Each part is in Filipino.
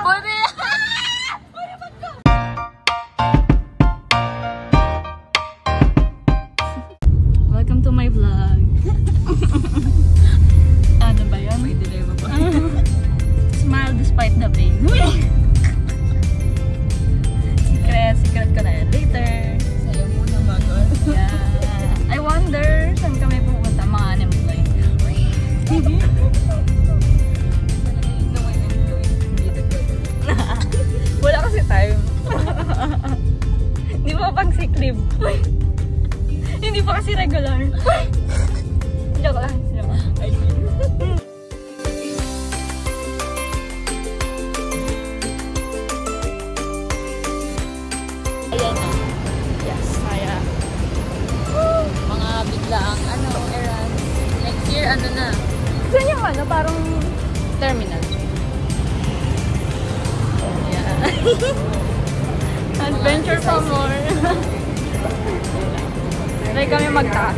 Pwede! Welcome to my vlog. Ano ba yan? May dilemma pa. Smile despite the pain. Secret ko na yan later. Sa'yo muna bago. Yeah. I wonder saan kami pupunta mga animal. Wala kasi time. Hindi mo pang sick leave. Hindi pa kasi regular. Joke lang. Ayan na. Yes, kaya. Mga biglaang errands. Next year, na. Saan yung parang terminal? Yeah. Adventure pa more. Try kami magtaas.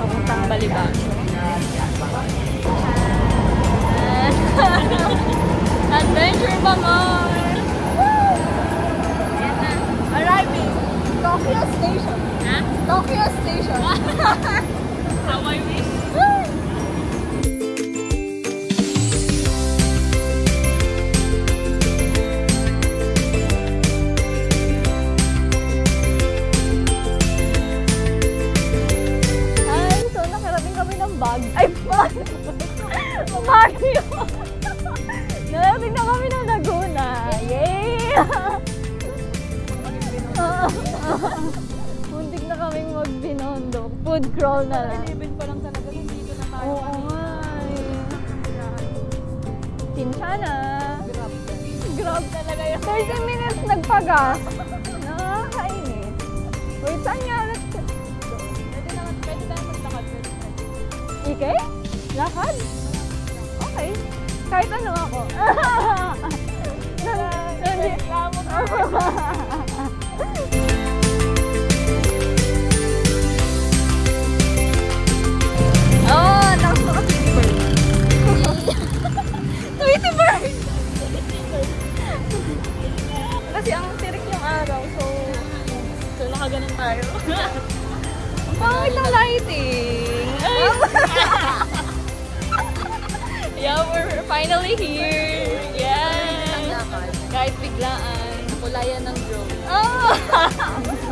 Papuntang Balibago. Adventure pa more. Yan na. Arriving! Tokyo Station! Ha? Tokyo Station! How I wish. Ay, Mario! Narating na kami ng Laguna! Yay! Muntik na kaming magbinondo. Food crawl na lang. 11 pa lang talaga dito na tayo. Oo nga eh. Tinsyana! Grab talaga yun. 30 minutes nagpagas. Nakakainis. Wait, saan nga? Pwede tayo maglakad. Okay? Lakad? Okay. Kahit ano ako. Reklamo ka. Oh, tapos ko kasi Tweety Bird. Tweety Bird! Kasi ang tirik yung araw, so Nakaganon tayo. pangit na lighting. Yeah, we're finally here. Yeah. Kahit biglaan. Kulayan ng drone. Oh!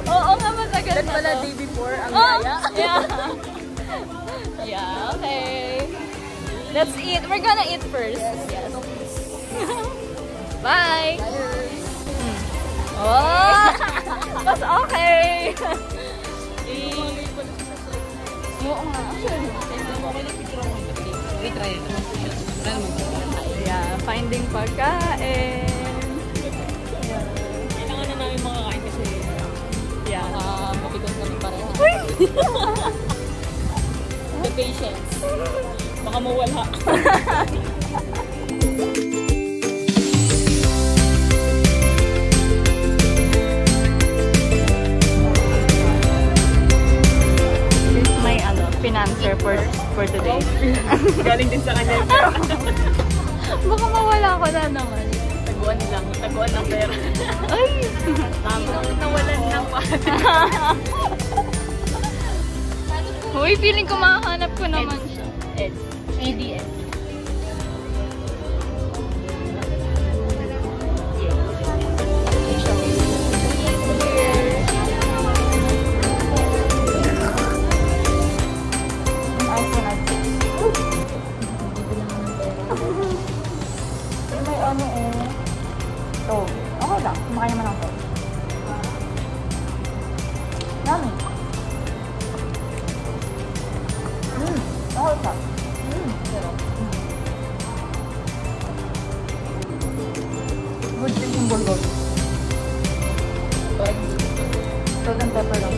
Oo nga, matagal That na pala to. day before ang Oh, gaya. yeah. Yeah, okay. Let's eat. We're gonna eat first. Yes. Bye! Oh! Mas okay! Oo nga. Yeah, finding pagkain. Kailangan na namin makakain kasi Yeah. mabigat kami pareha. The patience. Baka mawala. This is my financer for today. Galing din sa kanya. Baka mawala ko na naman. Taguan ng pera. Ay! Tama. Nawalan ng pera. Uy, feeling ko makahanap ko naman siya. EDS. May ano eh. To. Okay lang. Kumakain naman ako. Yummy. Okay pa. Good thing yung bulgog. Salt and pepper lang.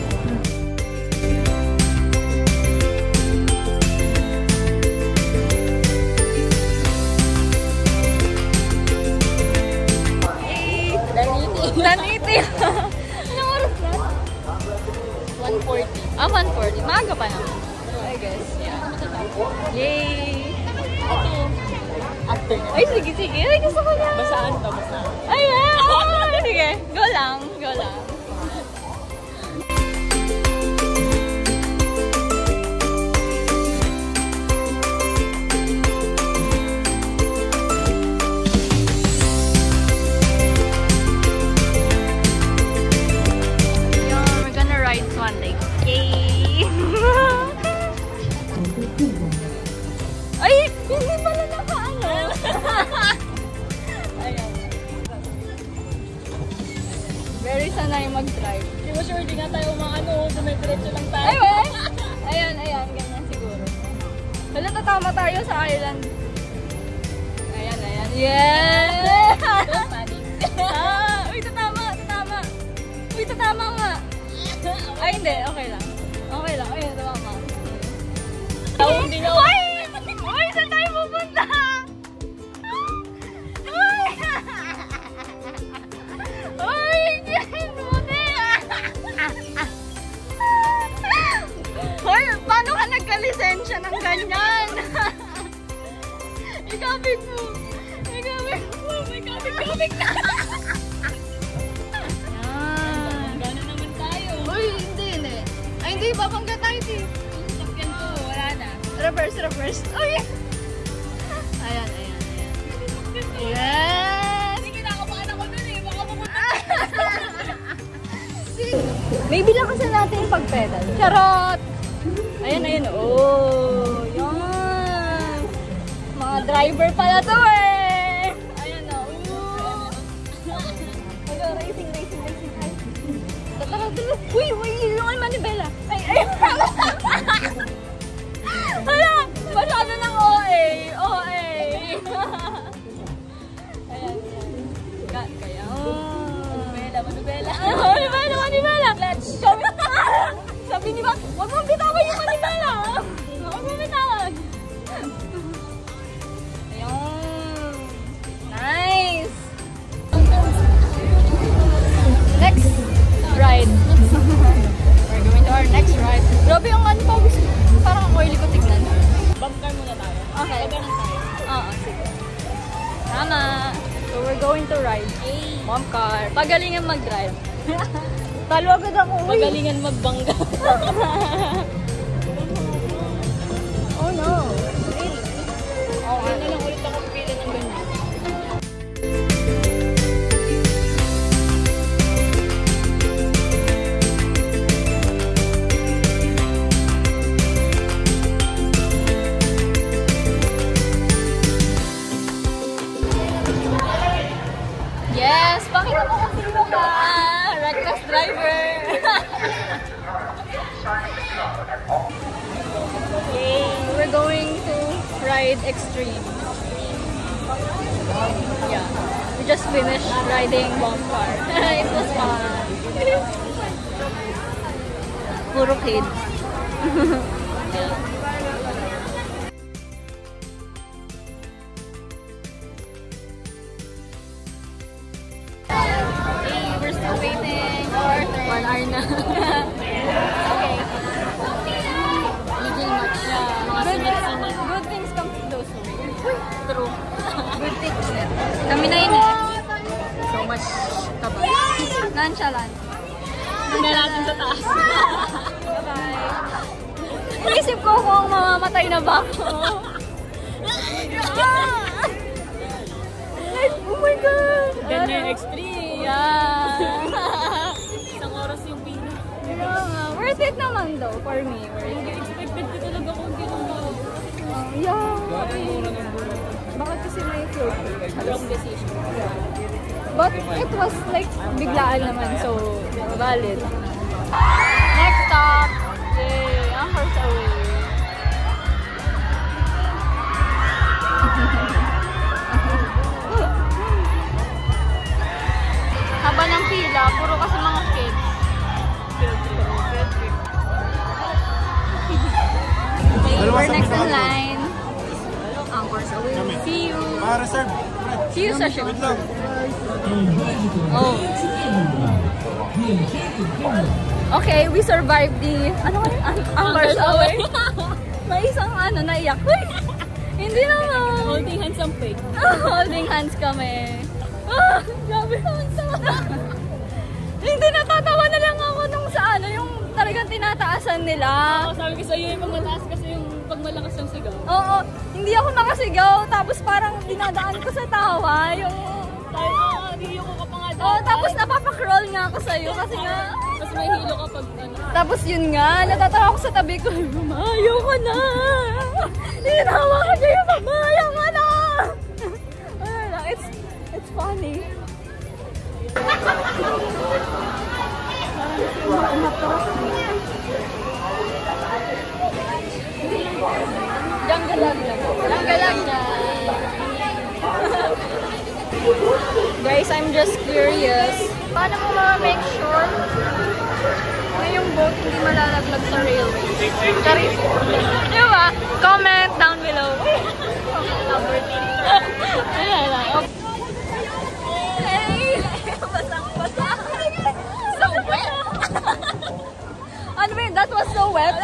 Naniti. Anong oras na? 140. 1:40. Maaga pa naman. I guess, yeah. Yay! Ito, Ay, sige, sige. Ay, gusto ko na. Basaan to, basaan. Ayan! Sige, go lang, go lang. We're gonna ride Swan Lake. Yay! Ay, hindi pala naka-ano. Ayan. Very sanay mag-drive. Di ba sure, di nga tayo umaano, dumidiretso lang tayo. Ay, wey! Ayan, ayan, ganyan siguro. Hala, tatama tayo sa island. Ayan, ayan. Yeah! Don't panic. Uy, tatama, tatama. Uy, tatama nga. Ay, hindi, okay lang. Okay lang, ayun, tatama. Tawag din ako. Uy! Uy, saan tayo pupunta? Uy! Uy! Buti! Uy, paano ka nagka-lisensya ng ganyan? Ikabig mo! Ikabig mo! May kabig-kabig na! Yan. Gano'n naman tayo. Uy, hindi, hindi. Ay, hindi, babangga tayo, Steve. Sakyan ko, wala na. Reverse, reverse. Uy! Ayan, ayan, ayan. Yes! Sige, nakabahan ako dun eh. Baka pupunta. May bilakasan natin yung pag-pedal. Charot! Ayan, ayan. Oh, yan. Mga driver pala to eh. Ayan na. Oh. Racing, racing, racing. Ay. Tara, tara. Uy, uy, yung manibela. Ay, ay. Hala, masyado ng OA. OA. Ayan, ayan. Kaya, Manibela, manibela. Manibela, manibela. Sabi ni ba, huwag mong bitawan yung manibela. Huwag mong bitawan. Ayun. Nice. Next ride. We're going to our next ride. Grabe yung ano pa. Parang ang oily ko tignan. Bump car muna tayo. Okay. Ganun tayo. Oo, sige. Tama. So we're going to ride. Mom car. Pagalingan mag-drive. Talo agad ako. Uy. Magalingan magbangga. Oh no. Okay na lang ulit ako pipila ng ganyan. Yes! Pakita mo kasi mukha! Reckless driver! Yay! We're going to ride extreme. Yeah. We just finished riding bump car. It was fun. Puro kids. We're still waiting for 1 hour na. Okay. Eating much. Good things come to those who wait. True. Good things. Kami na yun eh. So much kabal. Nonchalant. Tingnan natin sa taas. Bye-bye. Naisip ko kung mamamatay na ba ako. Oh my God! Ganyan yung extreme. Yeah. Isang oras yung pina. Worth it naman though, for me. Worth Hindi it. expected ko talaga kung ginawa. Yeah. Bakit kasi may float? Wrong decision. But it was like biglaan naman, so valid. Next stop! Yay! Anchors away. Haba ng pila, puro kasi mga kids. Field trip. We're next in line. Anchors away. See you. Reserve. See you sa ship. Wait lang. Oh. Okay, we survived the, ano nga yun? Anchors away. May isang naiyak. Uy! Hindi naman. Holding hands ang fake. Holding hands kami. Grabe naman sama. Hindi, natatawa na lang ako nung sa ano, yung talagang tinataasan nila. Sabi ko sa'yo yung pag mataas kasi yung pag malakas yung sigaw. Oo, hindi ako makasigaw. Tapos parang dinadaan ko sa tawa. Yung... Hindi ko ka pa nga. Oo, tapos napapakroll nga ako sa'yo kasi nga... Mas may hilo ka pag ano. Tapos yun nga, natatawa ako sa tabi ko. Lumayo ka na! Hinawa ka kayo, lumayo ka na! Ano lang, it's funny. Janggalag na. Janggalag na. Guys, I'm just curious. Paano mo ma-make sure na yung boat hindi malalaglag sa railway? Charis. Diba? Comment down below. Ayan lang. Hey! Basang-basa. So wet. Ano ba yun? That was so wet?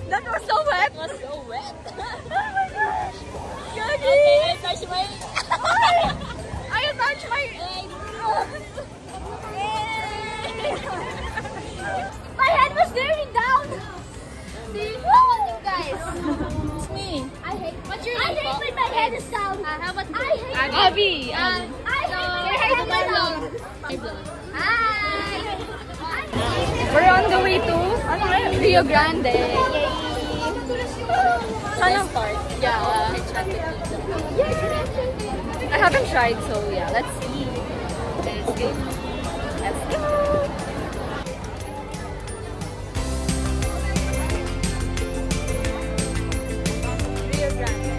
That was so wet? It was so wet. Oh my gosh! Gagi! Okay, I touch my... I touch my... My head was dirty down! See? How about you guys? It's me. I hate... What's your name? I hate when my head is down. How about I hate... Abby. I hate when my head is down. Hi! We're on the way to Rio Grande. Sana start. Yeah. I haven't tried, so yeah. Let's see. Let's go. Let's go. Rio Grande.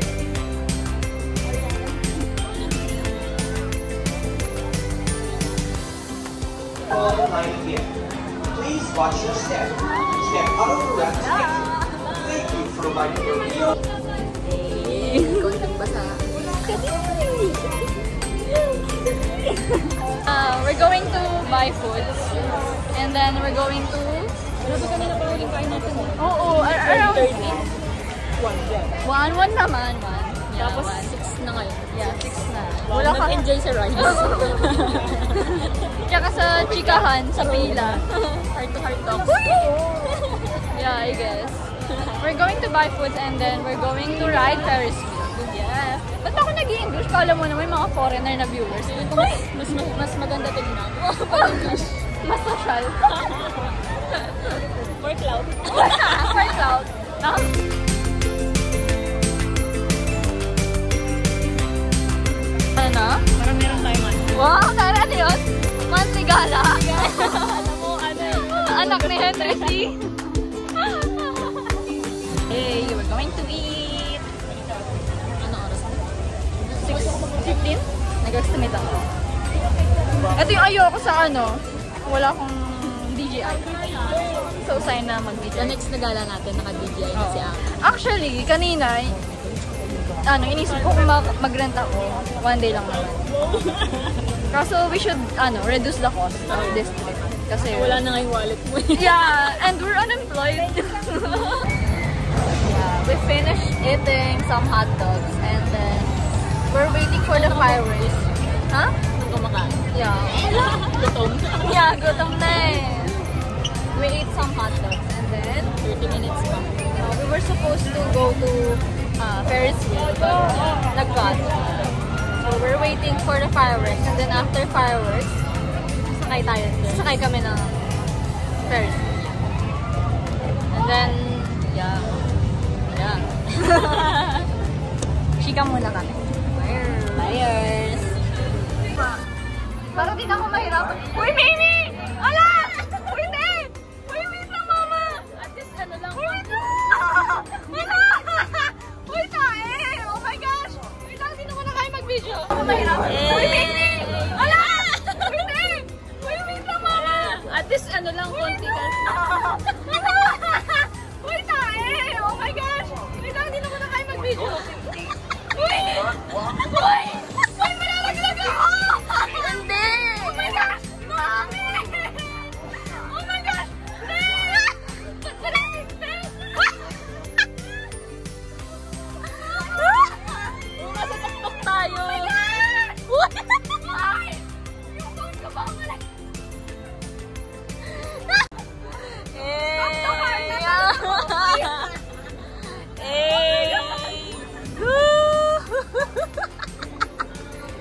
Please watch your step. Step out of the left. Thank you for riding your wheel. We're going to buy foods. And then we're going to... Ano ba kanina pa huling kain natin? Oo, around 30. 1 naman. Yeah, Tapos 1. 6 na ngayon. Yeah, 6 na. Wala ka enjoy sa rides. Tsaka sa chikahan, sa pila. Heart to heart talks. Yeah, I guess. We're going to buy foods and then we're going to ride Ferris wheel. Yeah. Ba't ako nag-i-English? Kala mo naman mga foreigner na viewers. Mas maganda tingnan. Mas social. For cloud. For cloud. Ano? Parang meron tayo man. Wow, tara ano yun? Monthly gala. Alam mo, ano yun? Anak ni Henry C. Hey, we're going to eat. Ano oras? 6:15? Nag-estimate ako. Ito yung ayoko sa ano. Wala akong DJI. So, sign na Sa mag-DJI. next na gala natin, naka-DJI na si Ang. Actually, kanina, inisip ko kung mag-rent ako. One day lang naman. Kaso, we should, reduce the cost of this trip. Kasi, Wala na nga yung wallet mo. yeah, and we're unemployed. Yeah, we finished eating some hot dogs and then we're waiting for the fireworks. Huh? Nung kumakain. Yeah. Gutom. Yeah, gutom na eh. We ate some hot dogs and then 30 minutes pa. we were supposed to go to Ferris wheel but nag-cut. So we're waiting for the fireworks and then after fireworks, sakay kami ng Ferris wheel. And then, yeah. Chika muna kami. Buyers. Parang din ako mahirapan. Uy, Mimi! Ala! Uy, hindi! Uy, wait lang, mama! At least ano lang. Uy, wait lang! Ala! Uy, tae! Oh my gosh! Wait lang, sino ko na kayo mag-video? Ako mahirapan. Uy, Mimi! Ala! Uy, hindi! Uy, wait lang, mama! At least ano lang, konti ka. Uy, tae! Oh my gosh! Wait lang, sino ko na kayo mag-video? Uy! Uy! Uy, malalaglag ako! Hindi! Oh my gosh! Mami! Oh my gosh! tayo. Oh my God! Ay! Yung phone ko ba wala?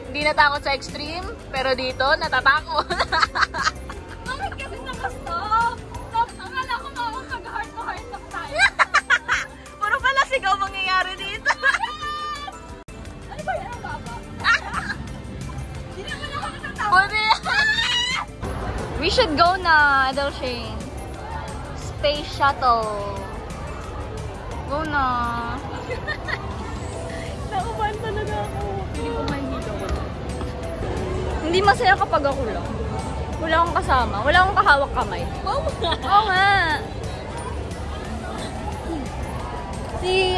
Hindi natakot sa extreme, pero dito natatakot. Bakit kasi nakastop? Stop! Akala ko mag-heart to heart na tayo. Puro pala sigaw mangyayari dito. Ano ba yan ang baba? Hindi naman ako natatakot. We should go na, Adelshane. Space Shuttle. Go na. Nakabahan talaga ako. Hindi ko mahihilo ko. Hindi masaya kapag ako lang. Wala akong kasama. Wala akong kahawak kamay. Oo nga. Si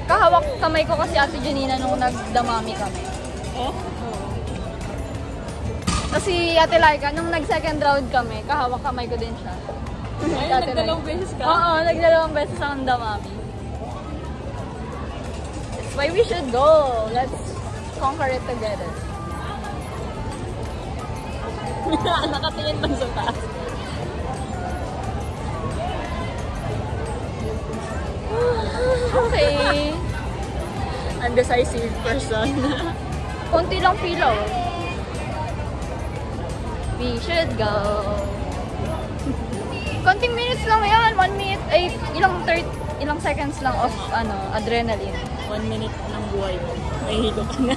kahawak kamay ko kasi Ate Janina nung nagdamami kami. Oh? Kasi Ate Laika, nung nag-second round kami, kahawak kamay ko din siya. Ay, Ate nagdalawang Laika. beses ka? Oo, nagdalawang beses akong damami. That's why we should go. Let's conquer it together. Nakatingin lang sa taas. Okay. Undecisive person. Konti lang pila, oh. We should go. Konting minutes lang yan. 1 minute, ay ilang seconds lang of adrenaline. 1 minute ng buhay mo. Mahihilo ka na.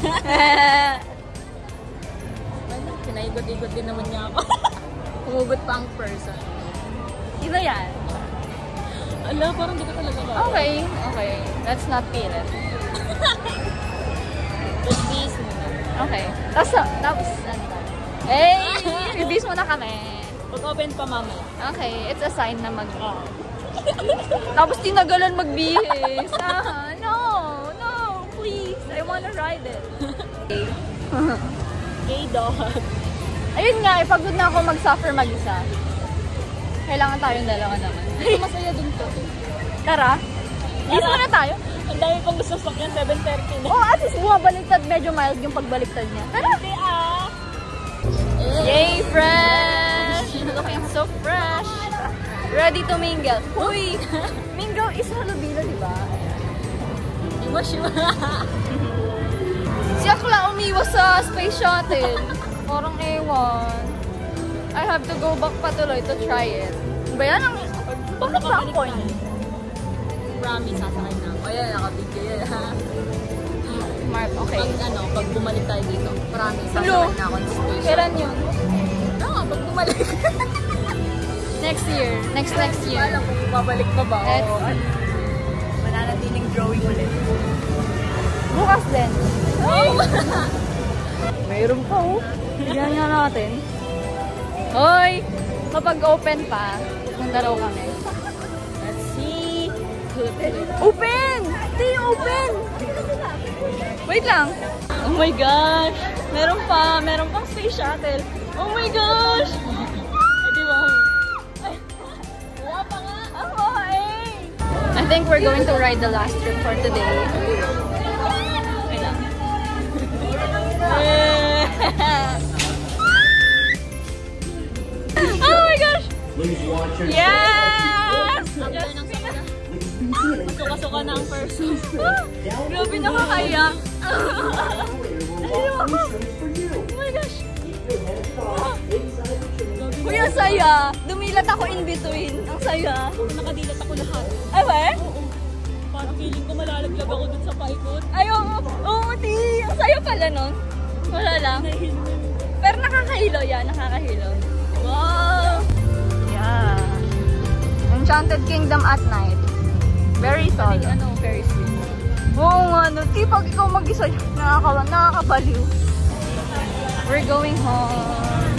Pinaigot-igot din naman niya ako. Humugot pa ang person. Sino yan? Ala, parang di ko talaga ba? Okay, okay. Let's not feel it. Just peace mo. Okay. Tapos, ano? Hey! Release mo na kami. Pag-open pa mamaya. Okay, it's a sign na Oo. Tapos tinagalan magbihis. No, please. I wanna ride it. Gay dog. Ayun nga, pagod na ako mag-suffer mag-isa. Kailangan tayong dalawa naman. Masaya dun to. Tara. Please muna tayo. Ang dami pang gusto sakyan, 7:30 na. Oh, at least bumabaliktad. Medyo mild yung pagbaliktad niya. Tara. Hindi Yay, fresh! Looking so fresh. Ready to mingle. Uy! Mingle is halubilo, di ba? Iwas yun. Si Akla umiwas sa space shuttle. Parang ewan. I have to go back pa tuloy to try it. Ba yan ang... Bakit ba ang point? Promise, sasakay na ako. Ayan, nakabigay yan. Mark, okay. Pag bumalik tayo dito, promise, Hello? sasakay na ako ng station. Kailan yun? Oo, pag bumalik. Next year. Next year. Alam kung babalik pa ba? Let's- O mananatiling drawing ulit. Bukas din. Mayroon pa, oh. Tignan nga natin. Hoy! Kapag open pa, punta raw kami. Let's see. Open! Di, open! Wait lang. Oh my gosh! Meron pang space shuttle. Oh my gosh! Di ba? Wala pa nga. Ako, eh! I think we're going to ride the last trip for today. Wait lang. Oh my gosh! Yes! Masuka-suka na ang person. Grabe, nakakaya. Oh my gosh. Uy, ang saya. Dumilat ako in between. Ang saya. Nakadilat ako lahat. Ay, ba? Parang feeling ko malalaglag ako dun sa paikot. Ay, oo. Oo, ti. Ang saya pala nun. Wala lang. Pero nakakahilo yan. Nakakahilo. Wow. Yeah. Enchanted Kingdom at night. Very solid. Very sweet. Oo nga, no. Di pag ikaw mag-isa, nakakabaliw. We're going home.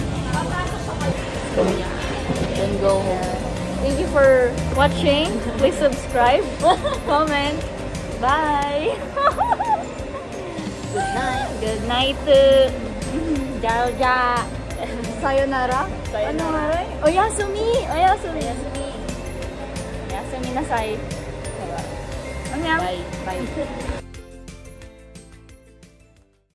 Then go home. Thank you for watching. Please subscribe, comment. Bye. Good night. Good night. Jalja. Sayonara. Sayonara. Ano nga rin? Oyasumi. Oyasumi. Oyasumi nasai. Ano yan? Bye. Bye.